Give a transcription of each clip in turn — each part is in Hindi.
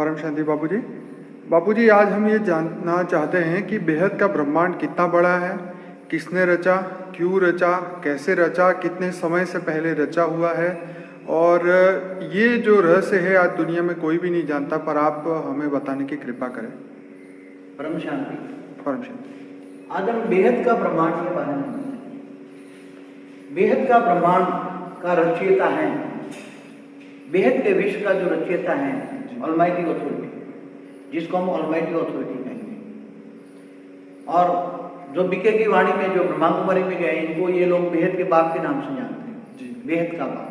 परम शांति बाबूजी। बाबूजी, आज हम ये जानना चाहते हैं कि बेहद का ब्रह्मांड कितना बड़ा है, किसने रचा, क्यों रचा, कैसे रचा, कितने समय से पहले रचा हुआ है, और ये जो रहस्य है आज दुनिया में कोई भी नहीं जानता, पर आप हमें बताने की कृपा करें। परम शांति। परम शांति। आज हम बेहद का ब्रह्मांड के बारे में बताएं। बेहद का ब्रह्मांड का रचयिता है, बेहद के विश्व का जो रचयिता है ऑलमाइटी अथॉरिटी, जिसको हम ऑलमाइटी अथॉरिटी कहेंगे। और जो बीके की वाणी में जो ब्रह्मा कुमारी में गए, इनको ये लोग बेहद के बाप के नाम से जानते हैं, बेहद का बाप।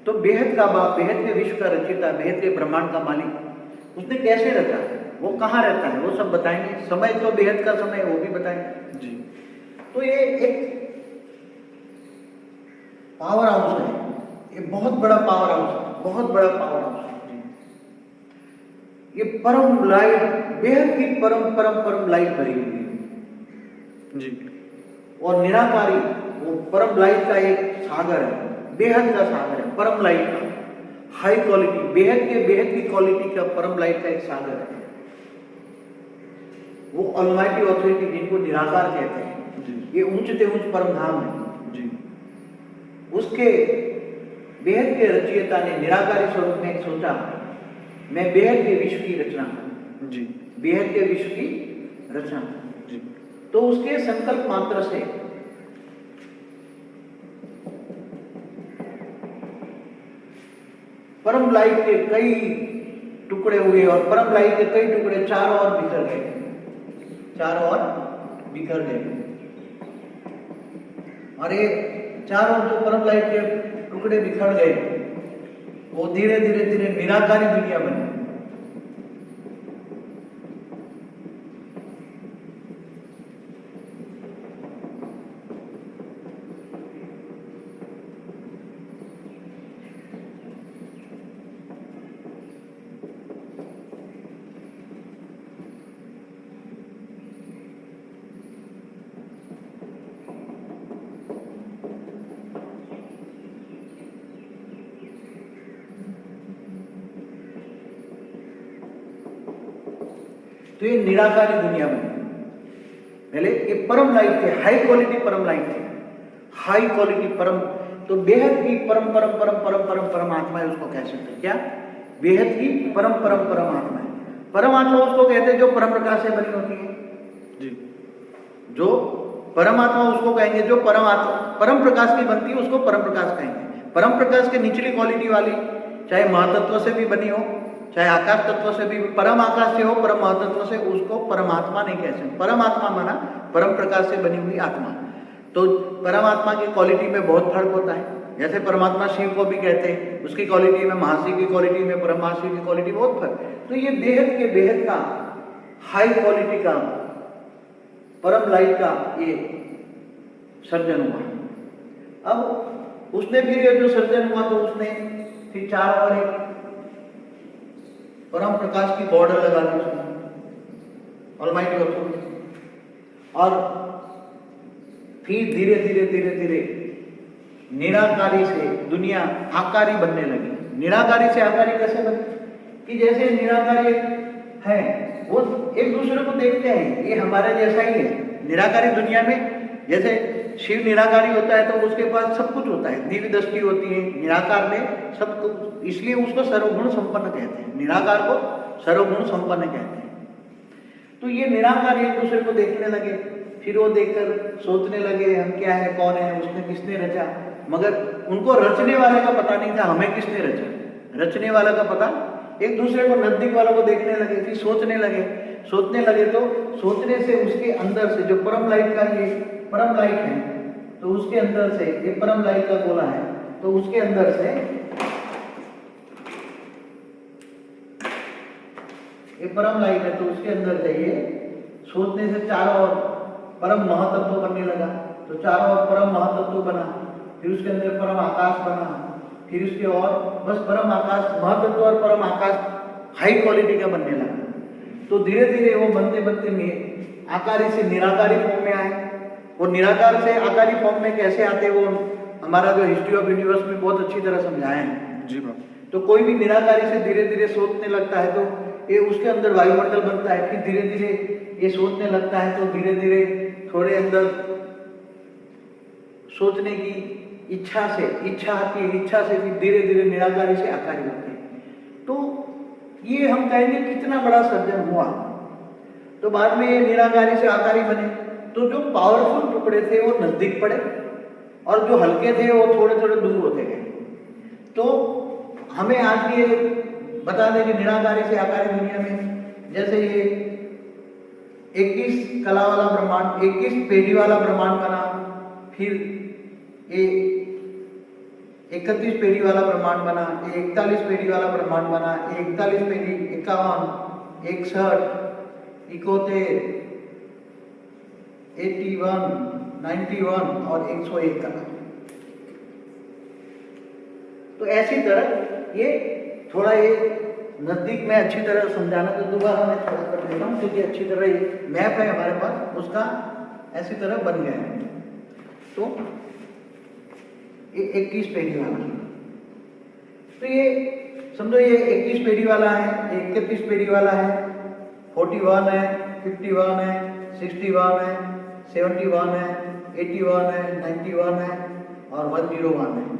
तो बेहद का बाप, बेहद के विश्व का रचयिता, बेहद के ब्रह्मांड का मालिक, उसने कैसे रचा, वो कहाँ रहता है, वो सब बताएंगे। समय तो बेहद का समय, वो भी बताएंगे जी। तो ये एक पावर हाउस है, ये बहुत बड़ा पावर हाउस है, बहुत बड़ा पावर हाउस है। ये परम लाइट, बेहद की परम परम परम लाइट भरी हुई है जी। और निराकारी वो परम लाइट का एक सागर है, बेहद का सागर है, परम लाइट का हाई क्वालिटी, बेहद की क्वालिटी का परम लाइट का एक सागर है। वो ऑलमाइटी अथॉरिटी, जिनको निराकार कहते हैं, ये ऊंचते ऊंच परम धाम है जी। उसके बेहद के रचयिता ने निराकारी स्वरूप में सोचा, मैं बेहद के विश्व की रचना करूं, जी। बेहद के विश्व की रचना जी। तो उसके संकल्प मात्र से परम लाइट के कई टुकड़े हुए और परम लाइट के कई टुकड़े चारों ओर बिखर गए, चारों ओर बिखर गए। और ये चारों जो परम लाइट के टुकड़े बिखर गए, वो धीरे धीरे धीरे निराकारी दुनिया बनी। तो ये निराकारी दुनिया बनी। पहले ये परम लाइट थे, हाई क्वालिटी परम लाइट थे, हाई क्वालिटी परम, तो बेहद की परम परम परम परम परम परमात्मा है, उसको कह सकते हैं क्या? बेहद की परम परम परमात्मा है। परमात्मा उसको कहते हैं जो परम प्रकाश से बनी होती है जी। जो परमात्मा उसको कहेंगे जो परमात्मा परम प्रकाश की बनती है, उसको परम प्रकाश कहेंगे। परम प्रकाश के निचली क्वालिटी वाली, चाहे महातत्व से भी बनी हो, चाहे आकाश तत्व से भी, परम आकाश से हो, परम महातत्व से, उसको परमात्मा नहीं कह सकते। परमात्मा माना परम प्रकाश से बनी हुई आत्मा। तो परमात्मा की क्वालिटी में बहुत फर्क होता है। जैसे परमात्मा शिव को भी कहते हैं, उसकी क्वालिटी में, महाशिव की क्वालिटी में, परम महाशिव की क्वालिटी बहुत फर्क। तो ये बेहद के बेहद का हाई क्वालिटी का परम लाइट का ये सर्जन हुआ। अब उसने फिर ये जो सर्जन हुआ, तो उसने फिर चारों ओर एक परम प्रकाश की बॉर्डर लगा दी उसने, ऑलमाइटी अथॉरिटी। और फिर धीरे धीरे धीरे धीरे निराकारी से दुनिया आकारी बनने लगी। निराकारी से आकारी कैसे बनी? कि जैसे निराकारी है, वो एक दूसरे को देखते हैं, ये हमारे जैसा ही है। निराकारी दुनिया में जैसे शिव निराकारी होता है, तो उसके पास सब कुछ होता है, दिव्य दृष्टि होती है। निराकार में सब कुछ, इसलिए उसको सर्वगुण संपन्न कहते हैं। निराकार को सर्वगुण संपन्न कहते हैं। तो ये निराकार एक दूसरे को देखने लगे, फिर वो देखकर सोचने लगे, हम क्या है, कौन है, उसने किसने रचा। मगर उनको रचने वाले का पता नहीं था, हमें किसने रचा। रचने वाला का पता, एक दूसरे को, नजदीक वालों को देखने लगे, फिर सोचने लगे। तो सोचने से उसके अंदर से जो परम लाइट का ये परम लाइट है, तो उसके अंदर से ये परम लाइट का गोला है, तो उसके अंदर से ये परम लाइट है, तो उसके अंदर से ये सोचने से चारों ओर परम महातत्व बनने लगा। तो चारों ओर परम महातत्व बना, फिर उसके अंदर परम आकाश बना, फिर उसके और बस परम आकाश, महातत्व और परम आकाश हाई क्वालिटी का बनने लगा। तो धीरे धीरे वो बनते बनते आकारी से निराकारी फॉर्म में आए। वो निराकार से आकारी फॉर्म में कैसे आते, वो हमारा जो हिस्ट्री ऑफ यूनिवर्स में बहुत अच्छी तरह समझाया है जी बाबा। तो कोई भी निराकारी से धीरे धीरे सोचने लगता है, तो ये उसके अंदर वायुमंडल बनता है, फिर धीरे धीरे ये सोचने लगता है, तो धीरे धीरे थोड़े अंदर सोचने की इच्छा आती है, इच्छा से फिर धीरे धीरे निराकारी से आकारी बनते हैं। तो ये हम कहेंगे कितना बड़ा सर्जन हुआ। तो बाद में ये निराकारी से आकारी बने, तो जो पावरफुल टुकड़े थे वो नजदीक पड़े और जो हल्के थे वो थोड़े थोड़े दूर होते गए। तो हमें आज ये बता दें कि निराकारी से आकारी दुनिया में जैसे ये 21 कला वाला ब्रह्मांड, 21 पेढ़ी वाला ब्रह्मांड बना, फिर ये 31 पेढ़ी वाला ब्रह्मांड बना, ये 41 पेढ़ी वाला ब्रह्मांड बना, ये 41 पेढ़ी, 51, 61, 71, 81, 91 और 101 कला। तो ऐसी तरह ये थोड़ा ये नजदीक में अच्छी तरह समझाना, तो दोबारा मैं थोड़ा कर देता हूँ क्योंकि अच्छी तरह ये मैप है हमारे पास, उसका ऐसी तरह बन गया है। तो ये 21 पेढ़ी वाला, तो ये समझो ये 21 पेढ़ी वाला है, ये 31 पेढ़ी वाला है, 41 है, 51 है, 61 है, 71 है, 81 है, 91 है और 101 है।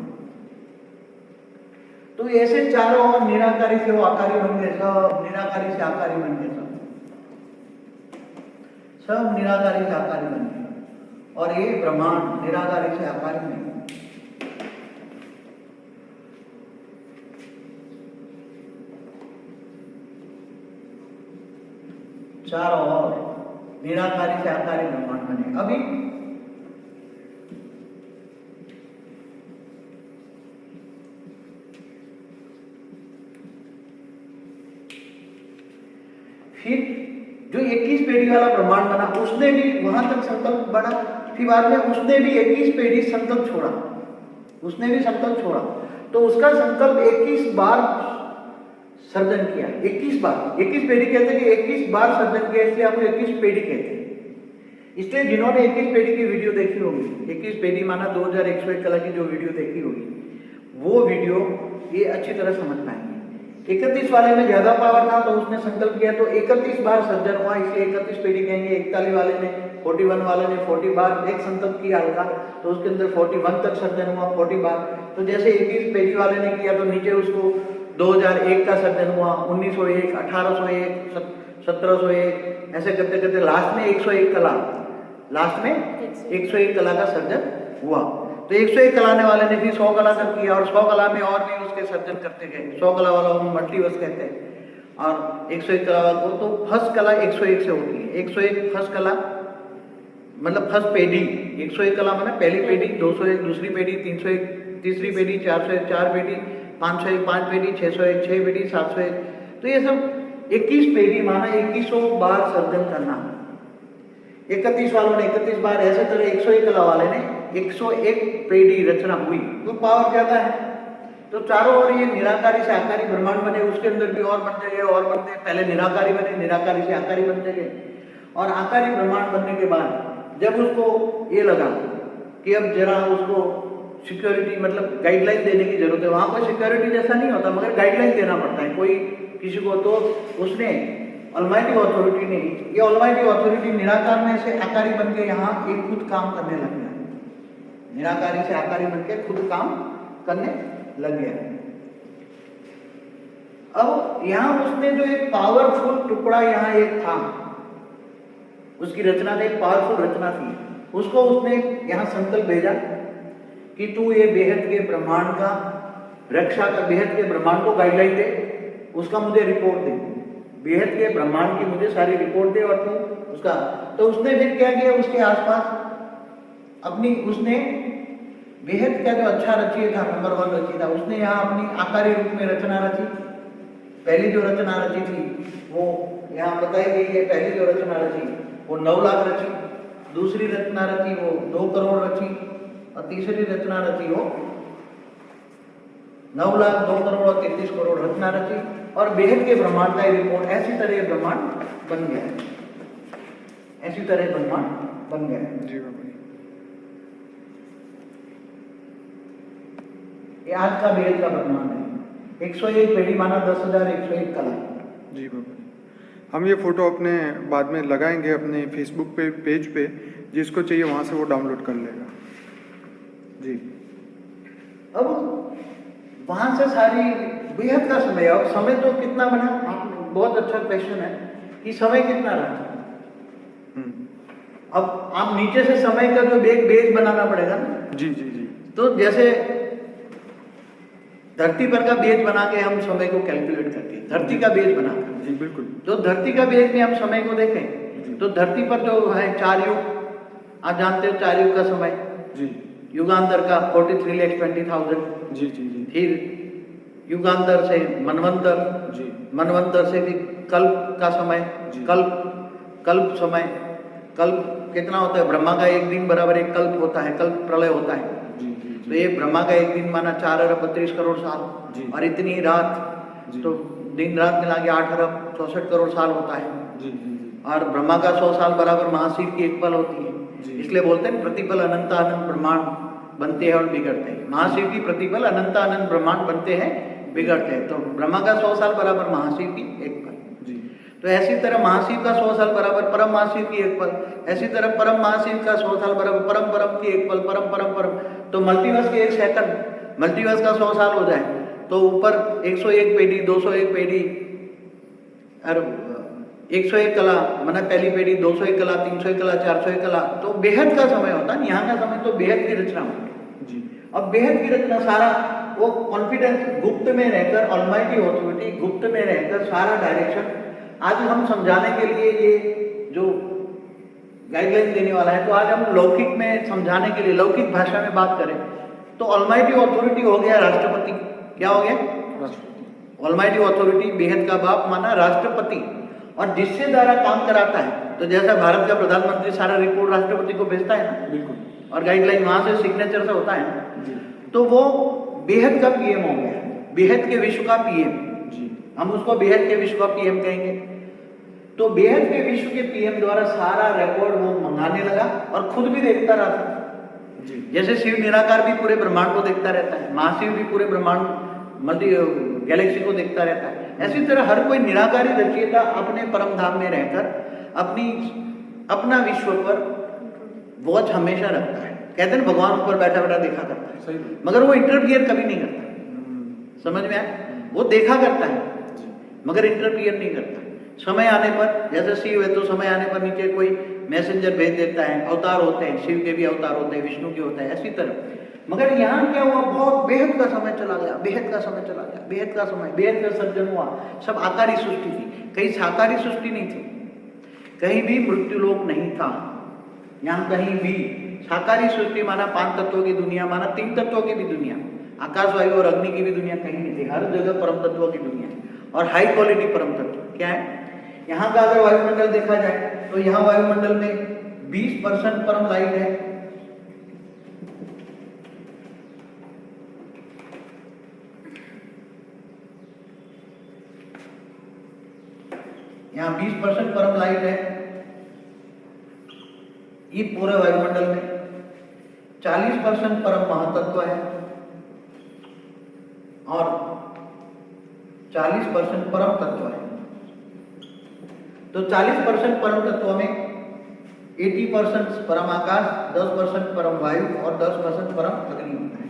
तो ऐसे चारों और निराकारी से वो आकारी बन गए, सब निराकारी से आकारी बन गए, सब निराकारी से आकारी बन गए। और ये ब्रह्मांड निराकारी से आकारी नहीं, चारों और निराकारी से आकारी ब्रह्मांड बने। अभी फिर जो 21 पेढ़ी वाला ब्रह्मांड बना, उसने भी वहां तक संकल्प बढ़ा, फिर बाद में उसने भी 21 पेढ़ी संकल्प छोड़ा, उसने भी संकल्प छोड़ा। तो उसका संकल्प 21 बार सर्जन किया, 21 बार, 21 पेढ़ी कहते हैं कि 21 बार सर्जन किया, इसलिए आपको 21 पेढ़ी कहते हैं। इसलिए जिन्होंने 21 पेढ़ी की वीडियो देखी होगी, 21 पेढ़ी माना 2101 कला की जो वीडियो देखी होगी, वो वीडियो ये अच्छी तरह समझ पाएंगे। 31 वाले में ज्यादा पावर था तो उसने संकल्प किया, तो 31 बार सर्जन हुआ, इसलिए 31 पेढ़ी कहेंगे। 41 वाले ने, 41 वाले ने 40 बार एक संकल्प किया हल्का, तो उसके अंदर 41 तक सर्जन हुआ 40 बार। तो जैसे 21 पेढ़ी वाले ने किया तो नीचे उसको 2001 का सर्जन हुआ, 1901, 1801, 1701, ऐसे करते करते लास्ट में 101 कला, लास्ट में 101 कला का सर्जन हुआ। तो 101 कलाने वाले ने भी 100 कला कर किया और 100 कला में और भी उसके सर्जन करते गए। 100 कला वाला हम मल्टीवर्स कहते हैं और 101 कला वाला को तो फर्स्ट कला 101 से होती है। 101 फर्स्ट कला मतलब फर्स्ट पेढ़ी, 101 कला माने पहली पेढ़ी, 201 दूसरी पेढ़ी, 301 तीसरी पेढ़ी, 401 चार पेढ़ी, 501 पांच पेढ़ी, 601 छह पेढ़ी, 701। तो ये सब 21 पेढ़ी माना 2100 बार सर्जन करना। 31 वालों ने 31 बार, ऐसे तरह 101 कला वाले ने 101 पेढ़ी रचना हुई, तो पावर ज्यादा है। तो चारों ओर ये निराकारी से आकारी ब्रह्मांड बने, उसके अंदर भी और बनते गए और बनते, पहले निराकारी बने, निराकारी से आकारी बनते गए और आकारी ब्रह्मांड बनने के बाद जब उसको ये लगा कि अब जरा उसको सिक्योरिटी मतलब गाइडलाइन देने की जरूरत है, वहां कोई सिक्योरिटी जैसा नहीं होता मगर गाइडलाइन देना पड़ता है कोई किसी को, तो उसने ऑलमाइटी अथॉरिटी ने, ये ऑलमाइटी अथॉरिटी निराकार में से आकारी बन के यहाँ एक खुद काम करने लग गया, निराकारी से आकारी बन के खुद काम करने लग गया। अब यहाँ उसने जो एक पावरफुल टुकड़ा यहाँ एक था, उसकी रचना थी, पावरफुल रचना थी, उसको उसने यहाँ संकल्प भेजा कि तू ये बेहद के ब्रह्मांड का रक्षा कर, बेहद के ब्रह्मांड को गाइडलाइन दे, उसका मुझे रिपोर्ट दे, बेहद के ब्रह्मांड की मुझे सारी रिपोर्ट दे और तू उसका। तो उसने फिर क्या किया, उसके आसपास अपनी उसने बेहद का जो अच्छा रचयिता था, नंबर 1 रचयिता, उसने यहाँ अपनी आकारी रूप में रचना रची। पहली जो रचना रची थी वो यहाँ बताई गई है, पहली जो रचना रची वो 9 लाख रची, दूसरी रचना रची वो 2 करोड़ रची और तीसरी रचना रची वो 9 लाख 2 करोड़ और 33 करोड़ रचना रची और बेहद के ब्रह्मांड का रिपोर्ट। ऐसी तरह ब्रह्मांड बन गया है, ऐसी तरह ब्रह्मांड बन गया है। जी बाबा। ये आज का बेहद का ब्रह्मांड है। 101 पेढ़ी माना 10,101 कला, जी बाबा जी, हम ये फ़ोटो अपने बाद में लगाएंगे अपने फेसबुक पे पेज पे, जिसको चाहिए वहाँ से वो डाउनलोड कर लेगा। जी अब वहां से सारी बेहद का समय, अब समय तो कितना बना, आप बहुत अच्छा क्वेश्चन है कि समय कितना रहा। हम्म, अब आप नीचे से समय का जो बेस बनाना पड़ेगा ना, जी जी जी तो जैसे धरती पर का बेस बना के हम समय को कैलकुलेट करते हैं, धरती का बेस बनाकर। जी बिल्कुल। तो धरती का बेस में हम समय को देखें तो धरती पर जो है 4 युग, आप जानते हो 4 युग का समय, जी युगांतर का 43,20,000, जी जी जी फिर युगांतर से मनवंतर, जी मनवंतर से भी कल्प का समय, जी। कल्प समय, कल्प कितना होता है, ब्रह्मा का एक दिन बराबर एक कल्प होता है, कल्प प्रलय होता है। जी जी तो जी ये ब्रह्मा का एक दिन माना 4 अरब 32 करोड़ साल, जी। और इतनी रात, जी। तो दिन रात मिला के 8 अरब 64 करोड़ साल होता है। जी जी जी और ब्रह्मा का 100 साल बराबर महाशिव की एक पल होती जी। है। इसलिए बोलते हैं प्रतिपल अनंत अनंत ब्रह्मांड बनते हैं और बिगड़ते हैं। महाशिव की प्रतिपल अनंत अनंत ब्रह्मांड बनते हैं, बिगड़ते हैं। तो ब्रह्मा का 100 साल बराबर महाशिव की एक पल। जी तो ऐसी तरह महाशिव का 100 साल बराबर परम महाशिव की एक पल, ऐसी तरह परम महाशिव का 100 साल बराबर परम परम की एक पल, परम परम परम। तो मल्टीवर्स के एक सेकंड, मल्टीवर्स का 100 साल हो जाए तो ऊपर 101 पेढ़ी, 201 पेढ़ी, और 101 कला, माना पहली पेढ़ी, 201 कला, 301 कला, 401 कला, तो बेहद का समय होता है। यहाँ का समय तो बेहद की रचना होती है। जी अब बेहद की रचना सारा वो कॉन्फिडेंस, गुप्त में रहकर, ऑलमाइटी ऑथोरिटी गुप्त में रहकर सारा डायरेक्शन आज हम समझाने के लिए ये जो गाइडलाइन देने वाला है। तो आज हम लौकिक में समझाने के लिए, लौकिक भाषा में बात करें तो ऑलमाइटी ऑथोरिटी हो गया राष्ट्रपति। क्या हो गया? राष्ट्रपति। ऑलमाइटी ऑथोरिटी, बेहद का बाप माना राष्ट्रपति, और जिससे द्वारा काम कराता है। तो जैसा भारत का प्रधानमंत्री सारा रिपोर्ट राष्ट्रपति को भेजता है ना, बिल्कुल। और गाइडलाइन वहां से सिग्नेचर से होता है ना, जी तो वो बेहद का पीएम हो गया, बेहद के विश्व का पीएम। जी हम उसको बेहद के विश्व का पीएम कहेंगे। तो बेहद के विश्व के पीएम द्वारा सारा रिकॉर्ड वो मंगाने लगा और खुद भी देखता रहता। जी जैसे शिव निराकार भी पूरे ब्रह्मांड को देखता रहता है, महाशिव भी पूरे ब्रह्मांड मल्टी गैलेक्सी को देखता रहता है। ऐसी तरह हर कोई निराकारी रचयिता अपने परम धाम में रहकर अपना विश्व पर वॉच हमेशा रखता है। कहते हैं भगवान ऊपर बैठा बैठा देखा करता है, सही। मगर वो इंटरफियर कभी नहीं करता। समझ में आया? वो देखा करता है मगर इंटरफियर नहीं करता। समय आने पर, जैसे शिव है तो समय आने पर नीचे कोई मैसेंजर भेज देता है, अवतार होते हैं, शिव के भी अवतार होते हैं, विष्णु के होते हैं, ऐसी तरह। मगर यहाँ क्या हुआ, बहुत बेहद का समय चला गया, बेहद का समय चला गया, बेहद का समय, बेहद का सर्जन हुआ। सब आकारी सृष्टि थी, कहीं साकारी सृष्टि नहीं थी, कहीं भी मृत्युलोक नहीं था। यहाँ कहीं भी साकारी सृष्टि माना 5 तत्वों की दुनिया, माना 3 तत्वों की भी दुनिया, आकाश वायु और अग्नि की भी दुनिया कहीं नहीं थी। हर जगह परम तत्वों की दुनिया है, और हाई क्वालिटी परम तत्व क्या है। यहाँ का अगर वायुमंडल देखा जाए तो यहाँ वायुमंडल में 20% परम लाइट है, यहाँ 20% परम लाइट है। ये पूरे वायुमंडल में 40% परम महातत्व है और 40% परम तत्व है। तो 40% परम तत्व में 80% परम आकाश, 10% परम वायु और 10% परम अग्नि होता है।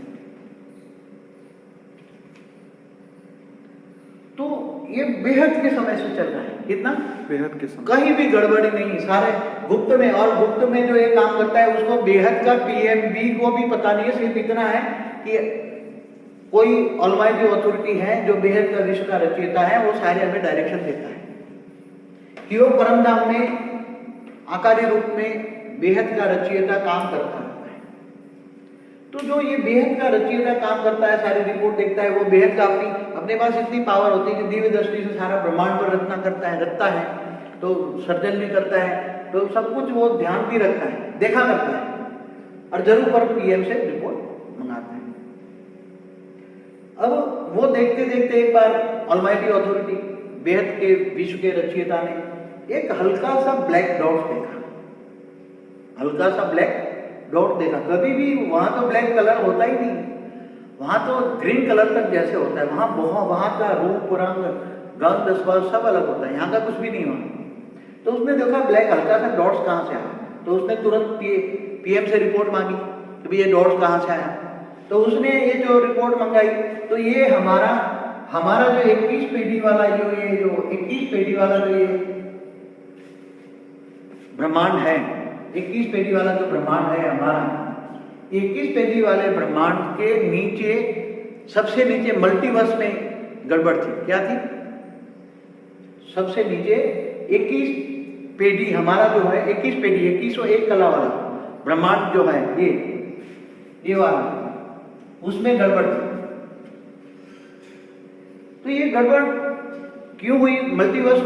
तो ये बेहद के समय से चल रहा है। कितना? बेहद के समय। कहीं भी गड़बड़ी नहीं, सारे गुप्त में। और गुप्त में जो ये काम करता है उसको बेहद का पीएमबी को भी पता नहीं है। सिर्फ इतना है कि कोई ऑलमाइटी ऑथोरिटी है जो बेहद का विश्व का रचयिता है, वो सारे हमें डायरेक्शन देता है कि वो परम धाम में आकारी रूप में बेहद का रचयिता काम करता है। तो जो ये बेहद का रचयिता काम करता है, सारी रिपोर्ट देखता है, वो बेहद का अपने पास इतनी पावर होती है कि दिव्य दृष्टि से सारा ब्रह्मांड पर रचना करता है, रचता है, तो सर्जन भी करता है, तो सब कुछ वो ध्यान भी रखता है, देखा करता है, और जरूर पर पीएम से रिपोर्ट मंगाता है। अब वो देखते देखते एक बार ऑलमाइटी ऑथोरिटी, बेहद के विश्व के रचयिता ने एक हल्का सा ब्लैक डॉट देखा, हल्का सा ब्लैक डॉट देखा। कभी भी वहां तो ब्लैक कलर होता ही नहीं, वहां तो ग्रीन कलर तक जैसे होता है। वहां का रूप रंग गहन दसवां सब अलग होता है, यहाँ का कुछ भी नहीं हुआ। तो उसने देखा ब्लैक हल्का सा डॉट्स कहाँ से आया, तो उसने तुरंत पीएम से रिपोर्ट मांगी कि भाई ये डॉट्स कहाँ से आया। तो उसने ये जो रिपोर्ट मंगाई, तो ये हमारा जो 21 पेटी वाला जो 21 पेटी वाला जो ये ब्रह्मांड है, 21 पेटी वाला जो ब्रह्मांड है हमारा, 21 पेटी वाले ब्रह्मांड के नीचे सबसे नीचे मल्टीवर्स में गड़बड़ थी। क्या थी? सबसे नीचे 21 पेटी हमारा जो है 21 पेटी 2101 कला वाला ब्रह्मांड जो है ये वाला, उसमें गड़बड़ थी। तो ये गड़बड़ क्यों हुई मल्टीवर्स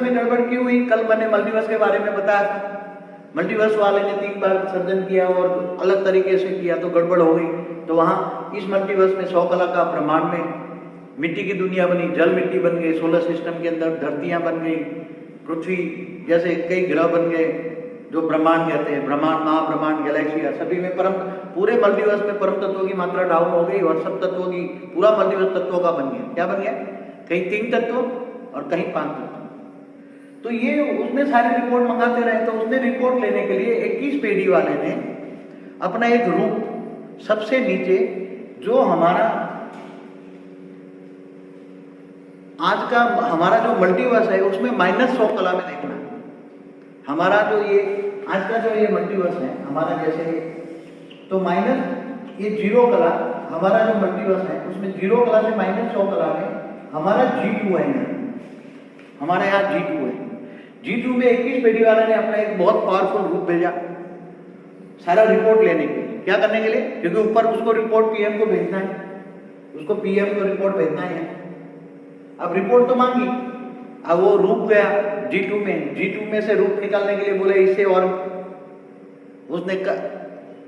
में गड़बड़ क्यों हुई? कल मैंने मल्टीवर्स के बारे में बताया था। मल्टीवर्स वाले ने 3 बार विसर्जन किया और अलग तरीके से किया तो गड़बड़ हो गई। तो वहां इस मल्टीवर्स में 100 कला का ब्रह्मांड में मिट्टी की दुनिया बनी, जल मिट्टी बन गई, सोलर सिस्टम के अंदर धरतियां बन गई, पृथ्वी जैसे कई ग्रह बन गए, जो ब्रह्मांड कहते हैं, ब्रह्मांड, महाब्रह्मांड, गैलेक्सिया, सभी में पूरे मल्टीवर्स में परम तत्वों की मात्रा डाउन हो गई और सब तत्वों की पूरा मल्टीवर्स तत्वों का बन गया। क्या बन गया? कहीं 3 तत्व और कहीं 5 तत्व। तो ये उसने सारी रिपोर्ट मंगाते रहे। तो उसने रिपोर्ट लेने के लिए 21 पेटी वाले ने अपना एक रूप सबसे नीचे जो हमारा आज का हमारा जो मल्टीवर्स है उसमें -100 कला में देखना। हमारा जो ये आज का जो ये मल्टीवर्स है हमारा, जैसे तो माइनस ये 0 कला हमारा जो मल्टीवर्स है उसमें 0 कला से -100 कला में हमारा G2 है। हमारा यहाँ G2 है। G2 में 21 पेटी वाले ने अपना एक बहुत पावरफुल रूप भेजा सारा रिपोर्ट लेने के लिए। क्या करने के लिए? क्योंकि ऊपर उसको रिपोर्ट पीएम को भेजना है, उसको पीएम को रिपोर्ट भेजना है। अब रिपोर्ट तो मांगी, अब वो रूप गया G2 में से रूप निकालने के लिए बोले इससे, और उसने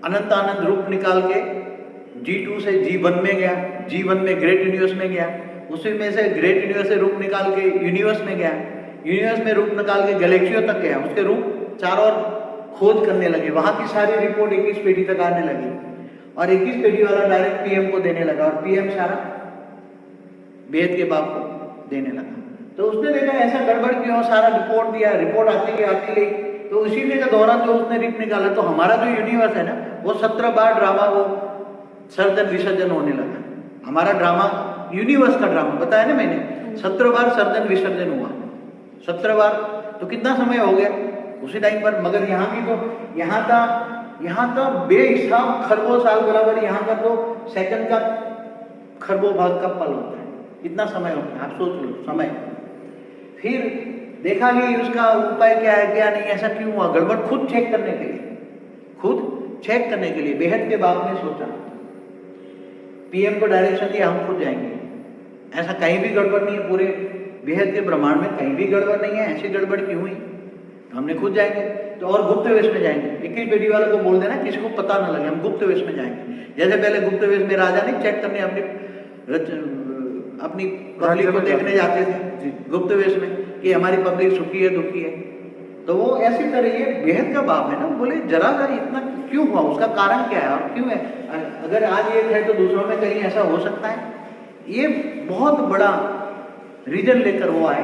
अनंत रूप निकाल के G2 से G1 में गया, G1 में ग्रेट यूनिवर्स में गया, उसी में से ग्रेट यूनिवर्स से रूप निकाल के यूनिवर्स में गया, यूनिवर्स में रूप निकाल के गैलेक्सियों तक गया, उसके रूप चारों ओर खोज करने लगे। वहां की सारी रिपोर्ट 21 पेटी तक आने लगी और 21 पेटी वाला डायरेक्ट पीएम को देने लगा और पीएम सारा वेद के बाप को देने लगा। तो उसने देखा ऐसा गड़बड़ क्यों, सारा रिपोर्ट दिया, रिपोर्ट आती गई। तो इसी के दौरान जो उसने रिप निकाला, तो हमारा जो यूनिवर्स है ना वो 17 बार ड्रामा वो सर्जन विसर्जन होने लगा। हमारा ड्रामा यूनिवर्स का ड्रामा बताया ना मैंने, 17 बार सर्जन विसर्जन हुआ, 17 बार। तो कितना समय हो गया उसी टाइम पर। मगर यहाँ की तो यहाँ का बेहिसाब खरबों साल बराबर, यहाँ का तो सेकंड का खरबों भाग का पल होता है। कितना समय होता है आप सोच लो समय। फिर देखा कि उसका उपाय क्या है क्या नहीं, ऐसा क्यों हुआ गड़बड़, खुद चेक करने के लिए बेहद के बाप ने सोचा, पीएम को डायरेक्शन दिया हम खुद जाएंगे, ऐसा कहीं भी गड़बड़ नहीं है, पूरे बेहद के ब्रह्मांड में कहीं भी गड़बड़ नहीं है, ऐसी गड़बड़ क्यों हुई, तो हमने खुद जाएंगे। तो और गुप्त वेश में जाएंगे, 21 पेटी वाले को बोल देना किसी को पता ना लगे, हम गुप्त वेश में जाएंगे। जैसे पहले गुप्त वेश में राजा नहीं चेक करने अपनी पब्लिक को देखने जाते थे गुप्त वेश में कि हमारी पब्लिक सुखी है दुखी है। तो वो ऐसी तरह ये बेहद का बाप है ना, बोले जरा इतना क्यों हुआ, उसका कारण क्या है और क्यों है। अगर आज एक है तो दूसरों में कहीं ऐसा हो सकता है। ये बहुत बड़ा रीजन लेकर वो आए,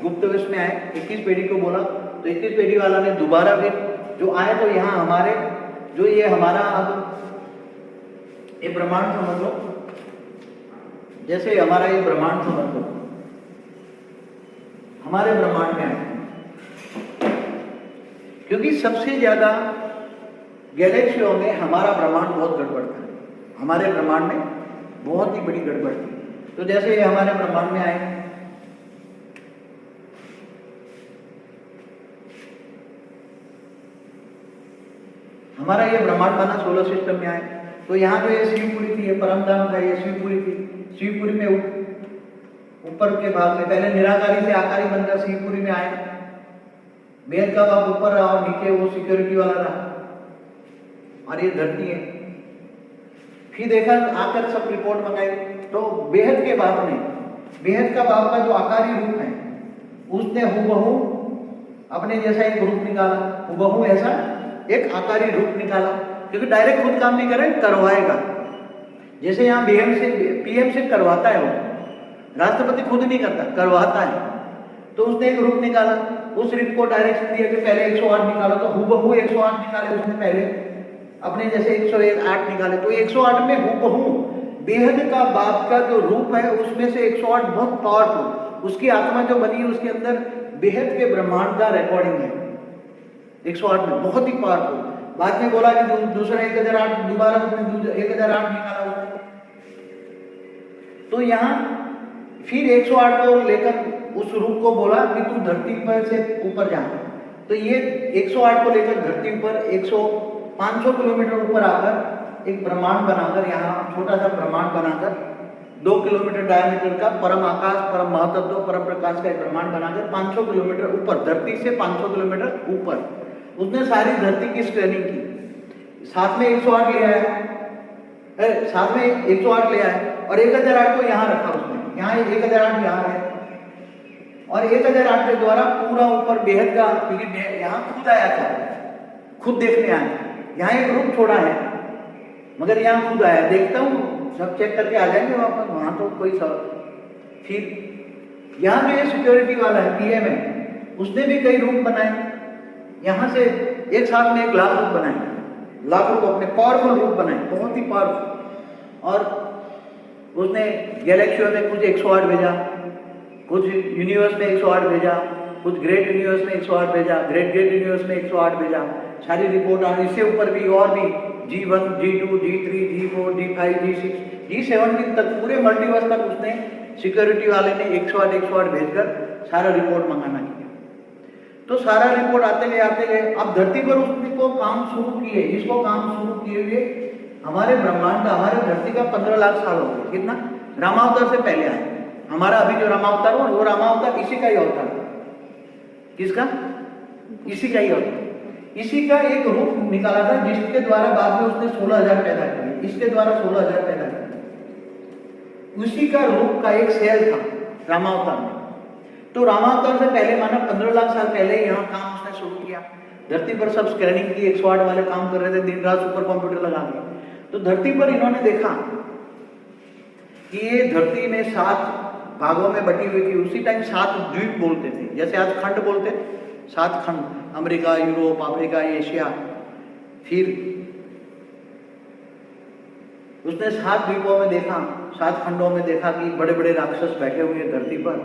गुप्त वेश में आए, 21 पेटी को बोला। तो 21 पेटी वाला ने दोबारा फिर जो आए, तो यहाँ हमारे जो ये हमारा अब ये ब्रह्मांड समझ लो, जैसे हमारा ये ब्रह्मांड समझ लो, हमारे ब्रह्मांड में आए, क्योंकि सबसे ज्यादा गैलेक्सियों में हमारा ब्रह्मांड बहुत गड़बड़ था, हमारे ब्रह्मांड में बहुत ही बड़ी गड़बड़ थी। तो जैसे ये हमारे ब्रह्मांड में आए, हमारा ये ब्रह्मांड बना, सोलर सिस्टम में आए। तो यहाँ जो ये शिवपुरी थी, ये परमधाम था, ये शिवपुरी थी। शिवपुरी में ऊपर के भाग में पहले निराकारी से आकारी बनकर शिवपुरी में आए। बेहद का बाप ऊपर रहा और नीचे वो सिक्योरिटी वाला रहा, और ये धरती है। फिर देखा आकर सब रिपोर्ट मंगाई, तो बेहद के बाप ने, बेहद का बाप का जो आकारी रूप है उसने हुबहू अपने जैसा एक रूप निकाला, हुबहू ऐसा एक आकारी रूप निकाला, क्योंकि डायरेक्ट खुद काम नहीं करे, करवाएगा। जैसे यहाँ पीएम से करवाता है वो, राष्ट्रपति खुद नहीं करता, करवाता है। तो उसने एक रूप निकाला, उस रूप को डायरेक्शन दिया कि पहले 108 निकालो, तो हूबहू 108 निकाले उसने पहले, अपने जैसे 108 निकाले। तो 108 में हूबहू बेहद का बाप का जो रूप है उसमें से 108 बहुत पावरफुल, उसकी आत्मा जो बनी है उसके अंदर बेहद के ब्रह्मांड का रिकॉर्डिंग है 108 में, बहुत ही पावरफुल। बाद में बोला कि दूसरा 1008 दोबारा उसने 1008 निकाला उसने। तो यहाँ फिर 108 को लेकर उस रूप को बोला कि तू धरती पर से ऊपर जा। तो ये 108 को लेकर धरती पर 500 किलोमीटर ऊपर आकर एक ब्रह्मांड बनाकर, यहाँ छोटा सा ब्रह्मांड बनाकर 2 किलोमीटर डायमीटर का परम आकाश, परम महातत्व, परम प्रकाश का एक ब्रह्मांड बनाकर 500 किलोमीटर ऊपर, धरती से 500 किलोमीटर ऊपर उसने सारी धरती की स्कैनिंग की। साथ में 108 ले आया, साथ में 108 ले आया और 1008 को यहाँ रखा उसने, यहाँ 1008 यहाँ है और 1008 के द्वारा पूरा ऊपर बेहद का, क्योंकि यहाँ खुद आया था, खुद देखने आया, यहाँ एक रूप छोड़ा है मगर यहाँ खुद आया, देखता हूँ सब चेक करके आ जाएंगे वापस, वहाँ तो कोई सब। फिर यहाँ जो ये सिक्योरिटी वाला है पीएम है, उसने भी कई रूप बनाए, यहाँ से एक साथ में 1 लाख रूप बनाए, लाख रूप अपने पावरफुल रूप बनाए, बहुत ही पावरफुल। और उसने गैलेक्सियों में कुछ 108 भेजा, कुछ यूनिवर्स में 108 भेजा, कुछ ग्रेट यूनिवर्स में 108 भेजा, ग्रेट यूनिवर्स में 108 भेजा, सारी रिपोर्ट आ, इससे ऊपर भी और भी G1, G2, G3, G4, G5, G6, G17 तक पूरे मल्टीवर्स तक उसने सिक्योरिटी वाले ने 108 भेजकर सारा रिपोर्ट मंगाना किया। तो सारा रिपोर्ट आते गए, अब धरती पर उसको काम शुरू किए, इसको काम शुरू किए हुए हमारे ब्रह्मांड का, हमारे धरती का 15 लाख साल हो गए। कितना? रामावतार से पहले आए। हमारा अभी जो रामावतार हो वो रामावतार इसी का ही अवतार था। किसका? इसी का ही अवतार, इसी का एक रूप निकाला था जिसके द्वारा बाद में उसने 16,000 पैदा किए, इसके द्वारा 16,000 पैदा किए। उसी का रूप का एक सेल था रामावतार में। तो रामावतार से पहले माना 15 लाख साल पहले यहाँ काम उसने शुरू किया। धरती पर सब स्कैनिंग की, 108 वाले काम कर रहे थे, दिन रात सुपर कंप्यूटर लगा दिए। तो धरती पर इन्होंने देखा कि ये धरती में 7 भागों में बटी हुई थी। उसी टाइम 7 द्वीप बोलते थे, जैसे आज खंड बोलते, 7 खंड, अमेरिका, यूरोप, अफ्रीका, एशिया। फिर उसने 7 द्वीपों में देखा, 7 खंडों में देखा कि बड़े बड़े राक्षस बैठे हुए हैं धरती पर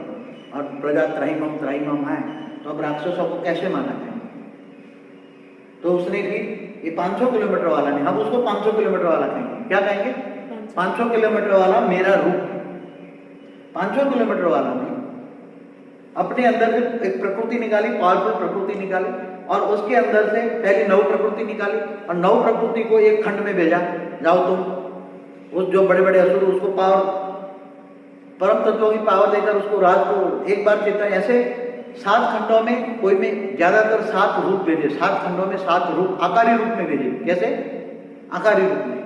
और प्रजा त्राहिमाम है। तो अब राक्षसों को कैसे माना जाए? तो उसने फिर ये 500 किलोमीटर वाला नहीं, हम उसको 500 किलोमीटर वाला कहेंगे। क्या कहेंगे? 500 किलोमीटर वाला मेरा रूप। 500 किलोमीटर वाला ने अपने अंदर से एक प्रकृति निकाली, पावरफुल प्रकृति निकाली और उसके अंदर से पहले 9 प्रकृति निकाली और 9 प्रकृति को एक खंड में भेजा, जाओ तुम उस जो बड़े बड़े असुर उसको पावर, परम तत्वों की पावर देकर उसको रात को एक बार चेता। ऐसे 7 खंडों में, कोई में ज्यादातर 7 रूप भेजे, 7 खंडों में 7 रूप आकारी रूप में भेजे। कैसे? आकारी रूप में।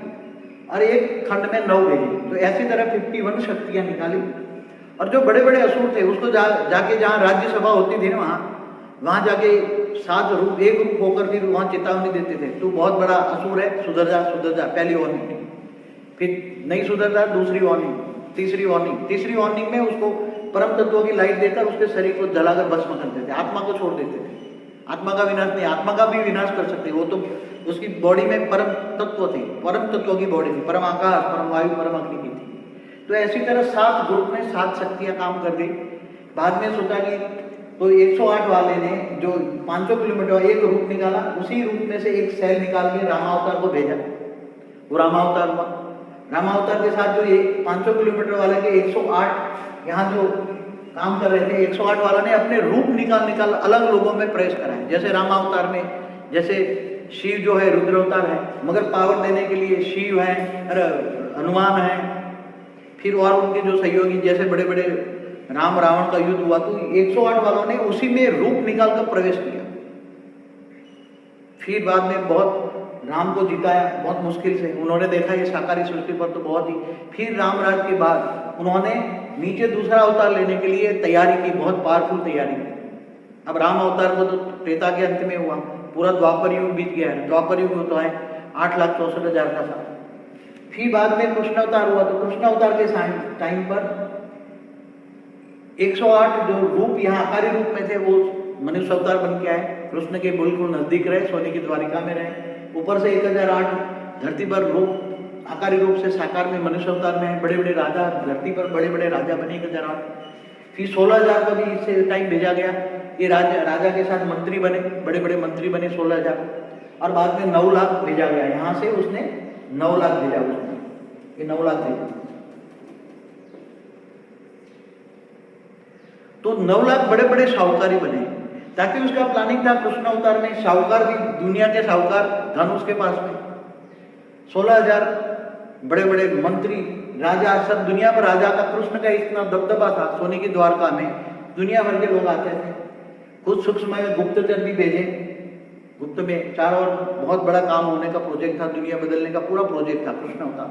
और एक खंड में 9 भेजे। तो ऐसी तरह 51 शक्तियां निकाली और जो बड़े बड़े असुर थे उसको जाके जहाँ राज्यसभा होती थी ना, वहाँ जाके 7 रूप, एक रूप होकर फिर वहाँ चेतावनी देते थे, तू बहुत बड़ा असुर है, सुधर जा, पहली वार्निंग। फिर नहीं सुधरता, दूसरी वार्निंग, तीसरी वार्निंग। तीसरी वार्निंग में उसको परम तत्वों की लाइट देकर उसके शरीर को जलाकर भस्म कर देते, आत्मा को छोड़ देते थे। आत्मा का विनाश नहीं, आत्मा का भी विनाश कर सकते, वो तो उसकी बॉडी में परम तत्व थे, परम तत्वों की बॉडी थी, परम आकाश, परम वायु, परम अग्नि की थी। तो ऐसी तरह 7 ग्रुप में 7 शक्तियां काम कर गई। बाद में सोचा कि तो 108 वाले ने जो 500 किलोमीटर एक रूप निकाला, उसी रूप में से एक सेल निकाल के रामावतार को भेजा। वो रामावतार हुआ। रामावतार के साथ जो ये 500 किलोमीटर वाले के 108 यहाँ जो काम कर रहे थे, 108 वाला ने अपने रूप निकाल अलग लोगों में प्रवेश कराए। जैसे रामावतार में जैसे शिव जो है रुद्र अवतार है, मगर पावर देने के लिए शिव है, हनुमान है, फिर और उनके जो सहयोगी जैसे बड़े बड़े राम रावण का युद्ध हुआ, तो 108 वालों ने उसी में रूप निकाल कर प्रवेश किया। फिर बाद में बहुत राम को जिताया, बहुत मुश्किल से। उन्होंने देखा ये साकारी सृष्टि पर तो बहुत ही, फिर रामराज के बाद उन्होंने नीचे दूसरा अवतार लेने के लिए तैयारी की, बहुत पावरफुल तैयारी की। अब राम अवतार को तो त्रेता के अंत में हुआ, पूरा द्वापर युग बीत गया है। द्वापर युग तो है 8,64,000 का साल। फिर बाद में कृष्ण अवतार हुआ, तो कृष्ण अवतार के टाइम पर 108 जो रूप यहाँ आकारी रूप में थे वो मनुष्य अवतार बन के आए, कृष्ण के बिल्कुल नजदीक रहे, सोने की द्वारिका में रहे। ऊपर से 1008 धरती पर रूप आकारी रूप से साकार में मनुष्य अवतार में है। बड़े बड़े राजा धरती पर बड़े बड़े राजा बने 1008। फिर 16,000 को भी इससे टाइम भेजा गया, ये राजा के साथ मंत्री बने, बड़े बड़े मंत्री बने 16,000। और बाद में 9 लाख भेजा गया, यहाँ से उसने 9 लाख भेजा, उसने ये 9 लाख भेजा। तो 9 लाख बड़े बड़े साहूकारी बने, ताकि उसका प्लानिंग था कृष्ण अवतार में साहूकार भी, दुनिया के साहूकार धन उसके पास में 16,000 बड़े बड़े मंत्री राजा, सब दुनिया पर राजा का कृष्ण का इतना दबदबा था। सोने की द्वारका में दुनिया भर के लोग आते थे। कुछ सूक्ष्म में गुप्तचर भी भेजे, गुप्त में चारों ओर बहुत बड़ा काम होने का प्रोजेक्ट था, दुनिया बदलने का पूरा प्रोजेक्ट था कृष्ण अवतार,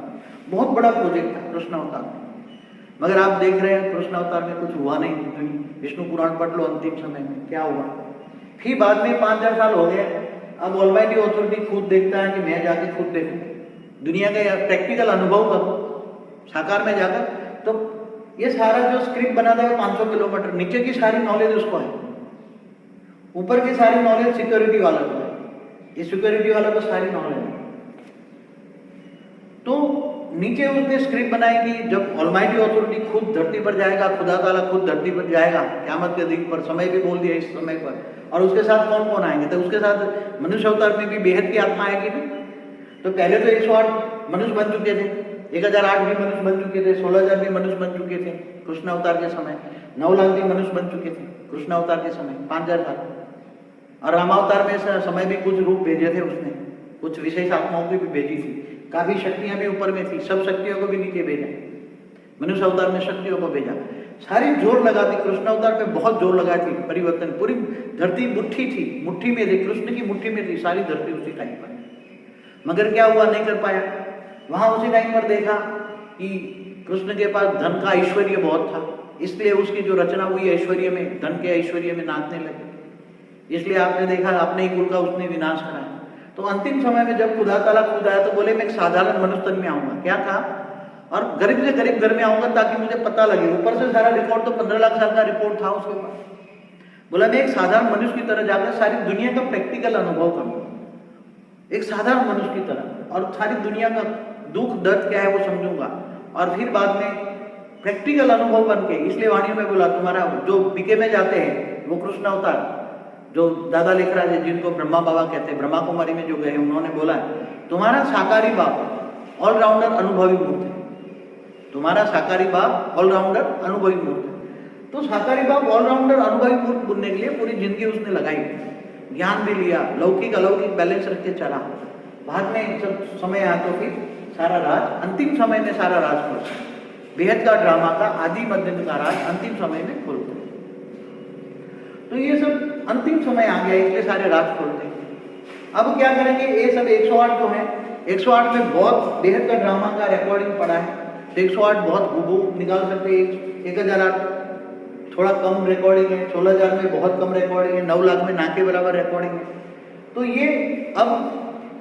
बहुत बड़ा प्रोजेक्ट था कृष्ण अवतार में। मगर आप देख रहे हैं कृष्ण अवतार में कुछ हुआ नहीं। विष्णु पुराण पढ़ लो, अंतिम समय में क्या हुआ। फिर बाद में 5,000 साल हो गए, अब ऑलमाइटी अथॉरिटी खुद देखता है कि मैं जाके खुद देखूं, दुनिया का प्रैक्टिकल अनुभव करूं साकार में जाकर। तो ये सारा जो स्क्रिप्ट बना था 500 किलोमीटर नीचे की सारी नॉलेज उसको है, ऊपर की सारी नॉलेज सिक्योरिटी वाला को है, ये सिक्योरिटी वाला को सारी नॉलेज है। तो नीचे उसने स्क्रिप्ट बनाई कि जब ऑलमाइटी अथॉरिटी खुद धरती पर जाएगा, खुदा ताला खुद धरती पर जाएगा क़यामत के दिन पर, समय भी बोल दिया इस समय पर, और उसके साथ कौन कौन आएंगे, तो उसके साथ मनुष्य अवतार में भी बेहद की आत्मा आएगी भी। तो पहले तो 108 मनुष्य बन चुके थे, 1008 भी मनुष्य बन चुके थे, 16,000 भी मनुष्य बन चुके थे कृष्ण अवतार के समय, 9 लाख भी मनुष्य बन चुके थे कृष्ण अवतार के समय, 5,000 साल। और रामावतार में समय भी कुछ रूप भेजे थे उसने, कुछ विशेष आत्माओं की भी भेजी थी, काफी शक्तियां भी ऊपर में थी, सब शक्तियों को भी नीचे भेजा, मनुष्य अवतार में शक्तियों को भेजा। सारी जोर लगा थी कृष्ण अवतार में, बहुत जोर लगा थी परिवर्तन। पूरी धरती मुट्ठी थी, मुट्ठी में थी, कृष्ण की मुट्ठी में थी सारी धरती उसी टाइम पर। मगर क्या हुआ, नहीं कर पाया। वहां उसी टाइम पर देखा कि कृष्ण के पास धन का ऐश्वर्य बहुत था, इसलिए उसकी जो रचना हुई ऐश्वर्य में, धन के ऐश्वर्य में नाचने लगे, इसलिए आपने देखा अपने ही कुल का उसने विनाश कराया। तो अंतिम समय में जब खुदा ताला खुद आया तो बोले मैं एक साधारण मनुष्य तन में आऊंगा, क्या कहा, और गरीब से गरीब घर में आऊंगा ताकि मुझे पता लगे। ऊपर से सारा रिकॉर्ड तो 15 लाख साल का रिपोर्ट था उसके पास। बोला मैं एक साधारण मनुष्य की तरह जाकर सारी दुनिया का प्रैक्टिकल अनुभव करूंगा, एक साधारण मनुष्य की तरह, और सारी दुनिया का दुख दर्द क्या है वो समझूंगा, और फिर बाद में प्रैक्टिकल अनुभव बन के। इसलिए वाणी में बोला तुम्हारा जो बीके में जाते हैं वो कृष्ण अवतार, जो दादा लिख रहा है जिनको ब्रह्मा बाबा कहते हैं, ब्रह्मा कुमारी में जो गए उन्होंने बोला है तुम्हारा साकारी बाप ऑलराउंडर अनुभवी मूर्त है, तुम्हारा साकारी बाप ऑलराउंडर अनुभवी मूर्त है। तो साकारी बाप ऑलराउंडर अनुभवी मूर्त बनने के लिए पूरी जिंदगी उसने लगाई, ज्ञान भी लिया, लौकिक अलौकिक बैलेंस रख के चला। बाद में जब समय आया तो फिर सारा राज, अंतिम समय में सारा राज खुलता, बेहद का ड्रामा का आदि मध्यम का राज अंतिम समय में खुलता। तो ये सब अंतिम समय आ गया, इसलिए सारे राज खोलते हैं। अब क्या करेंगे, ये सब 108 जो है, 108 में बहुत बेहद का ड्रामा का रिकॉर्डिंग पड़ा है, तो 108 बहुत हुबहू निकाल सकते हैं। 1008 थोड़ा कम रिकॉर्डिंग है, 16,000 में बहुत कम रिकॉर्डिंग है, 9 लाख में ना के बराबर रिकॉर्डिंग है। तो ये अब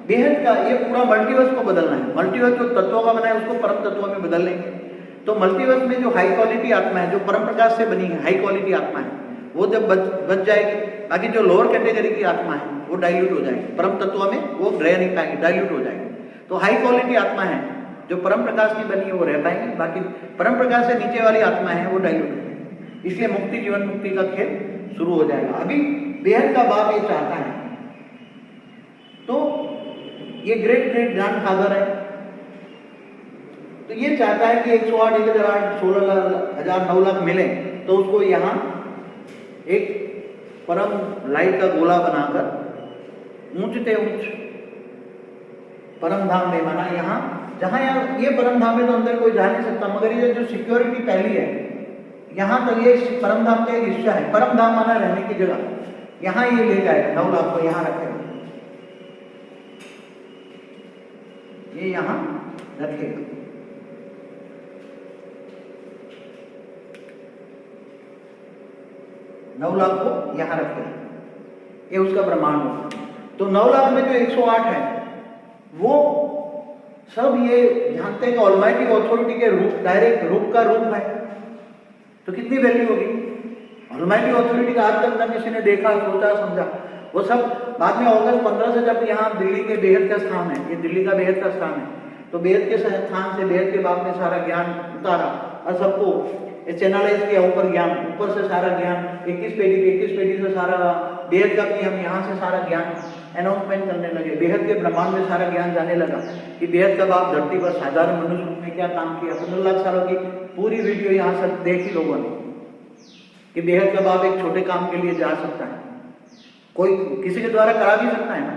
बेहद का ये पूरा मल्टीवर्स को बदलना है। मल्टीवर्स जो तत्वों का बना है उसको परम तत्वों में बदल लेंगे। तो मल्टीवर्स में जो हाई क्वालिटी आत्मा है, जो परम प्रकाश से बनी है, हाई क्वालिटी आत्मा है, वो जब बच जाएगी, बाकी जो लोअर कैटेगरी की आत्मा है वो डाइल्यूट हो जाएगी, परम तत्व में वो रह नहीं पाएंगे, डाइल्यूट हो जाएगी। तो हाई क्वालिटी आत्मा है जो परम प्रकाश की बनी है वो रह पाएंगे, बाकी परम प्रकाश से नीचे वाली आत्मा है वो डाइल्यूट हो जाएगी। इसलिए मुक्ति जीवन मुक्ति का खेल शुरू हो जाएगा। अभी बेहद का बाप ये चाहता है, तो ये ग्रेट ग्रेट ग्रैंड फादर है, तो ये चाहता है कि 108, 1008, 16,000, 9 लाख मिले, तो उसको यहाँ एक परम लाइट का गोला बनाकर ऊंचते ऊंच परम धाम में माना, यहाँ जहाँ यार ये परम धाम में तो अंदर कोई जा नहीं सकता, मगर ये जो सिक्योरिटी पहली है यहाँ तक, ये परम धाम का एक हिस्सा है। परम धाम माना रहने की जगह, यहाँ ये ले जाएगा 9 लाख को, यहाँ रखेगा, ये यहाँ रखेगा। नौ लाख को यहाँ रखेगा, ये उसका ब्रह्मांड होगा। तो 9 लाख में जो 108 है वो सब ये जानते हैं कि ऑलमाइटी अथॉरिटी के रूप, डायरेक्ट रूप का रूप है, तो कितनी वैल्यू होगी। ऑलमाइटी ऑथोरिटी का आज तक न किसी ने देखा, सोचा, समझा। वो सब बाद में अगस्त 15 से जब यहाँ दिल्ली के बेहद का स्थान है, ये दिल्ली का बेहद का स्थान है, तो बेहद के स्थान से बेहद के बाप ने सारा ज्ञान उतारा और सबको चैनलाइज किया ऊपर ज्ञान, ऊपर से सारा ज्ञान 21 पेटी से सारा बेहद का भी हम यहाँ से सारा ज्ञान अनाउंसमेंट करने लगे। बेहद के ब्रह्मांड में सारा ज्ञान जाने लगा कि बेहद का बाप धरती पर साधारण मनुष्य रूप में क्या काम किया। 15 लाख सालों की पूरी वीडियो यहाँ से देखी लोगों ने कि बेहद का बाप एक छोटे काम के लिए जा सकता है, कोई किसी के द्वारा करा भी सकता है ना,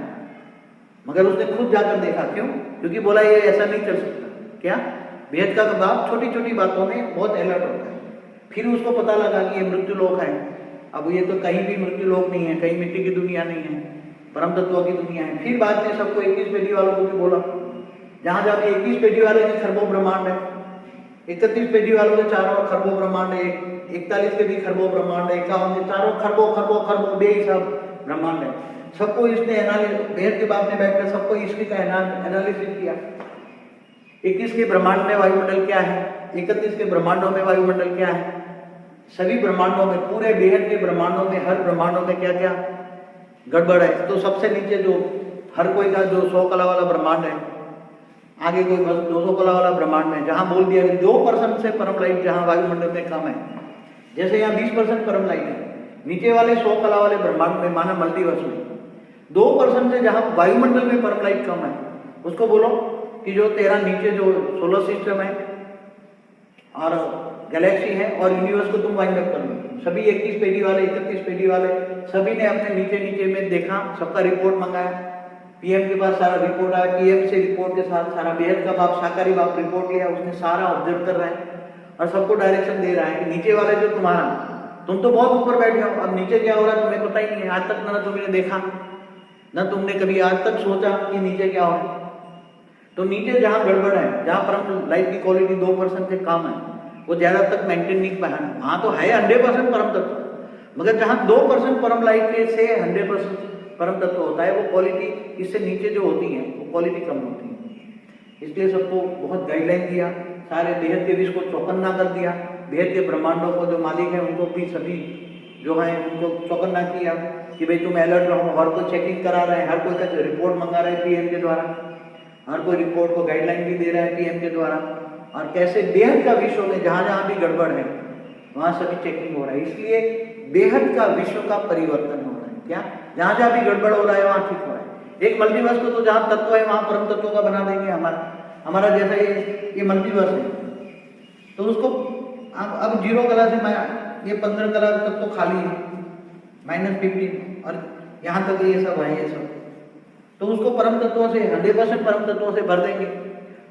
मगर उसने खुद जाकर देखा। क्यों? क्योंकि बोला ये ऐसा नहीं चल सकता। क्या? बेहद का बाप छोटी छोटी बातों में बहुत अलर्ट होता है। फिर उसको पता लगा कि ये मृत्यु लोक है। अब ये तो कहीं भी मृत्यु लोक नहीं है, कहीं मिट्टी की दुनिया नहीं है, परम तत्वों की दुनिया है। फिर बाद में सबको 21 पेटी वालों को भी बोला, जहां जहां 21 पेटी वाले के खरबों ब्रह्मांड है, 31 पेटी वालों के चारों खरबों ब्रह्मांड है, 41 के भी खरबों ब्रह्मांड है, 51 के चारों खरबों बेहिसाब ब्रह्मांड है। सबको इसने बेहद के बाप ने बैठकर सबको इसकी का एनालिसिस किया। 21 के ब्रह्मांड में वायुमंडल क्या है, 31 के ब्रह्मांडों में वायुमंडल क्या है, सभी ब्रह्मांडों में, पूरे बेहद के ब्रह्मांडों में, हर ब्रह्मांडों में क्या क्या गड़बड़ है। तो सबसे नीचे जो हर कोई का जो 100 कला वाला ब्रह्मांड है, आगे कोई बस 200 कला वाला ब्रह्मांड में, जहां बोल दिया कि 2% से परम लाइट जहां वायुमंडल में कम है, जैसे यहाँ 20% परम लाइट है, नीचे वाले 100 कला वाले ब्रह्मांड में माना मल्टीवर्स में 2% से जहां वायुमंडल में परम लाइट कम है, उसको बोलो कि जो तेरा नीचे जो सोलर सिस्टम है और गैलेक्सी है और यूनिवर्स को तुम वाइंड अप कर लो। सभी 21 पेटी वाले, 31 पेटी वाले, सभी ने अपने नीचे में देखा, सबका रिपोर्ट मंगाया, पीएम के पास सारा रिपोर्ट आया, पीएम से रिपोर्ट के साथ सारा बेहद का बाप, साकारी बाप रिपोर्ट लिया, उसने सारा ऑब्जर्व कर रहा है और सबको डायरेक्शन दे रहा है कि नीचे वाले जो तुम्हारा, तुम तो बहुत ऊपर बैठे हो, अब नीचे क्या हो रहा है तुम्हें पता ही नहीं है, आज तक ना तुमने देखा, ना तुमने कभी आज तक सोचा कि नीचे क्या हो। तो नीचे जहां गड़बड़ है, जहां परम लाइट की क्वालिटी 2% से कम है, वो ज्यादा तक मेंटेन नहीं पाया, वहां तो है 100% परम तत्व, मगर जहां 2% परम लाइट के से 100% परम तत्व होता है, वो क्वालिटी इससे नीचे जो होती है वो क्वालिटी कम होती है। इसलिए सबको बहुत गाइडलाइन दिया, सारे बेहद के विश्व को चौकन्ना कर दिया, बेहद के ब्रह्मांडों को जो मालिक है उनको भी सभी जो है उनको चौकन्ना किया कि भाई तुम अलर्ट रहो। हर कोई चेकिंग करा रहे हैं, हर कोई का रिपोर्ट मंगा रहे हैं पीएम के द्वारा, हर कोई रिपोर्ट को गाइडलाइन भी दे रहा है पीएम के द्वारा, और कैसे बेहद का विश्व में जहां जहां भी गड़बड़ है वहां सभी चेकिंग हो रहा है। इसलिए बेहद का विश्व का परिवर्तन हो रहा है। क्या? जहां जहां भी गड़बड़ हो रहा है वहां ठीक हो रहा है। एक मल्टीवर्स को तो जहां तत्व है वहां परम तत्वों का बना देंगे। हमारा जैसा ये मल्टीवर्स है, तो उसको अब 0 कला से ये 15 कला तक तो खाली है, -15 और यहाँ तक ये सब है, ये सब तो उसको परम तत्वों से 100% परम तत्वों से भर देंगे।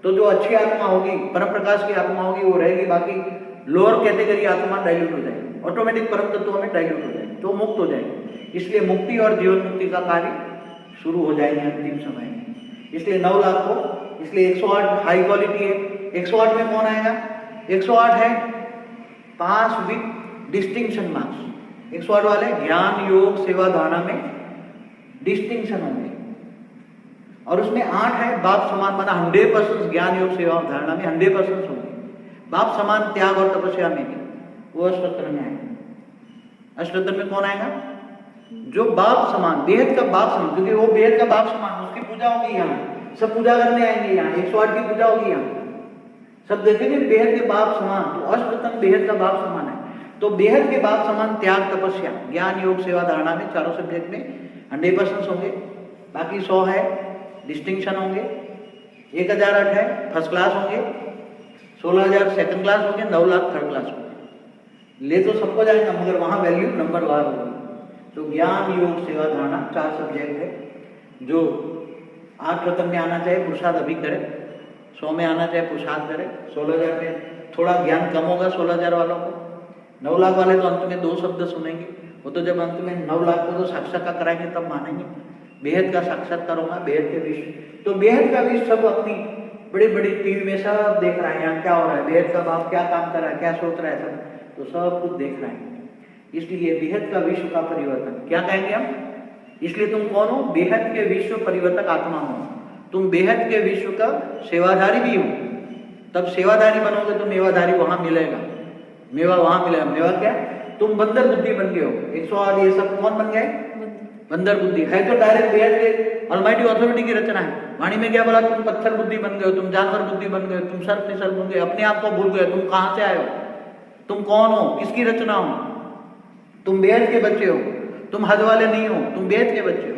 तो जो अच्छी आत्मा होगी, परम प्रकाश की आत्मा होगी, वो रहेगी, बाकी लोअर कैटेगरी आत्मा डाइल्यूट हो जाएगी, ऑटोमेटिक परम तत्वों में डाइल्यूट हो जाएगी, तो मुक्त हो जाएगी। इसलिए मुक्ति और जीवन मुक्ति का कार्य शुरू हो जाएंगे अंतिम समय में। इसलिए 9 लाख को, इसलिए 108 हाई क्वालिटी है। 108 में कौन आएगा? 108 है पास विद डिस्टिंक्शन मार्क्स। 108 वाले ज्ञान योग सेवा धारणा में डिस्टिंक्शन होंगे, और उसमें 8 है बाप समान, माना 100% ज्ञान योग सेवा धारणा में 100% होंगे। बाप समान त्याग और तपस्या में भी वो अष्टोत्तर में आएगा। अष्टोत्तर में कौन आएगा? जो बाप समान, बेहद का बाप समान, क्योंकि वो बेहद का बाप समान, उसकी पूजा होगी यहाँ, सब पूजा करने आएंगे यहाँ, 108 की पूजा होगी यहाँ, सब देखेंगे बेहद के बाप समान। तो अष्टोत्तर बेहद का बाप समान है। तो बेहद के बाप समान त्याग तपस्या ज्ञान योग सेवा धारणा में चारों सब्जेक्ट में 100% होंगे, बाकी 100 है डिस्टिंक्शन होंगे, 1008 है फर्स्ट क्लास होंगे, 16,000 सेकंड क्लास होंगे, 9 लाख थर्ड क्लास होंगे। ले तो सबको जाएगा, मगर वहाँ वैल्यू नंबर वार होगी। तो ज्ञान योग सेवा धारणा 4 सब्जेक्ट है। जो 8 रतन में आना चाहिए पुरुषार्थ अभी करे, 100 में आना चाहिए पुरुषार्थ करे, 16,000 में थोड़ा ज्ञान कम होगा 16,000 वालों को, 9 लाख वाले तो अंत में 2 शब्द सुनेंगे, वो तो जब अंत में 9 लाख को तो साक्षात्कार कराएंगे तब मानेंगे। बेहद का साक्षात्कार होगा, बेहद के विश्व, तो बेहद का विश्व सब अपनी बड़ी बड़ी टीवी में सब देख रहे हैं, यहाँ क्या हो रहा है, बेहद का बाप क्या काम कर रहा है, क्या सोच रहा है, सब तो सब कुछ देख रहे हैं। इसलिए बेहद का विश्व का परिवर्तन क्या कहेंगे हम? इसलिए तुम कौन हो? बेहद के विश्व परिवर्तक आत्मा हो। तुम बेहद के विश्व का सेवाधारी भी हो। तब सेवाधारी बनोगे तो मेवाधारी वहां मिलेगा, मेवा वहां मिलेगा। मेवा क्या? तुम बंदर बुद्धि बन गए हो। 108 ये सब कौन बन गए? बंदर बुद्धि है तो डायरेक्ट बेहद के ऑलमाइटी अथॉरिटी की रचना है। वाणी में क्या बोला? तुम पत्थर बुद्धि बन गए हो, तुम जानवर बुद्धि बन गए हो, तुम सर्प निसर्प बन गए, अपने आप को भूल गए, तुम कहां से आए हो, तुम कौन हो, किसकी रचना हो, तुम बेहद के बच्चे हो, तुम हद वाले नहीं हो, तुम बेहद के बच्चे हो।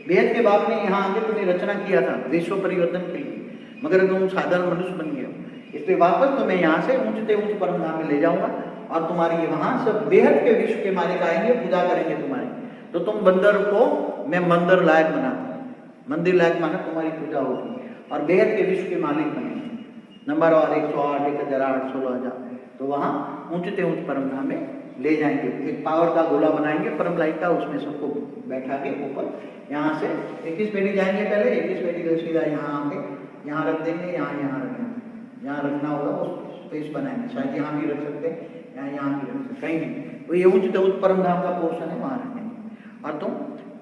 बेहद के बाप ने यहाँ आके तुम्हें रचना किया था विश्व परिवर्तन के लिए, मगर तुम साधारण मनुष्य बन गए हो। इसलिए वापस तुम्हें यहाँ से ऊंचते ऊंच परम धाम में ले जाऊंगा और तुम्हारी वहां सब बेहद के विश्व के मालिक आएंगे, पूजा करेंगे तुम्हारी। तो तुम बंदर को मैं मंदिर लायक बनाता हूँ, मंदिर लायक माना तुम्हारी पूजा होगी और बेहद के विश्व के मालिक बनेंगे। नंबर और 108, 1008, 16000 तो वहाँ ऊंचते ऊंच परम धाम में ले जाएंगे। एक पावर का गोला बनाएंगे परम लाइट का, उसमें सबको बैठा के ऊपर यहाँ से 21 पेटी जाएंगे, पहले 21 पेटी को सीधा यहाँ आके यहाँ रख देंगे, यहाँ रखेंगे, यहाँ रखना होगा उस स्पेस बनाएंगे, शायद यहाँ भी रख सकते हैं, यहाँ भी रख सकते, कहीं भी। तो ये ऊंचते ऊंच परम धाम का पोर्शन है, वहाँ रखेंगे और तुम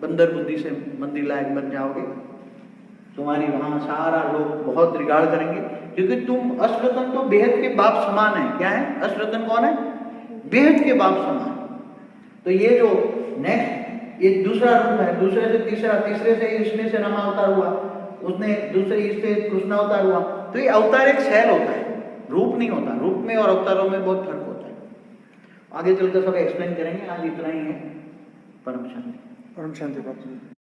बंदर बुद्धि से मंदिर लायक बन जाओगे। तुम्हारी वहां सारा लोग बहुत रिगार्ड करेंगे, क्योंकि तुम अश्वतन तो बेहद के बाप समान है। क्या है? अश्वतन कौन है? बेहद के बाप समान। तो ये जो नेक्स्ट ये दूसरा रूप है, दूसरे से तीसरा, तीसरे से इसमें से रमा अवतार हुआ, उसने दूसरे इससे कृष्ण अवतार हुआ। तो ये अवतार एक शैल होता है, रूप नहीं होता। रूप में और अवतारों में बहुत फर्क होता है। आगे चलकर सब एक्सप्लेन करेंगे, आज इतना ही है। परम शांति। परम शांति बापू जी।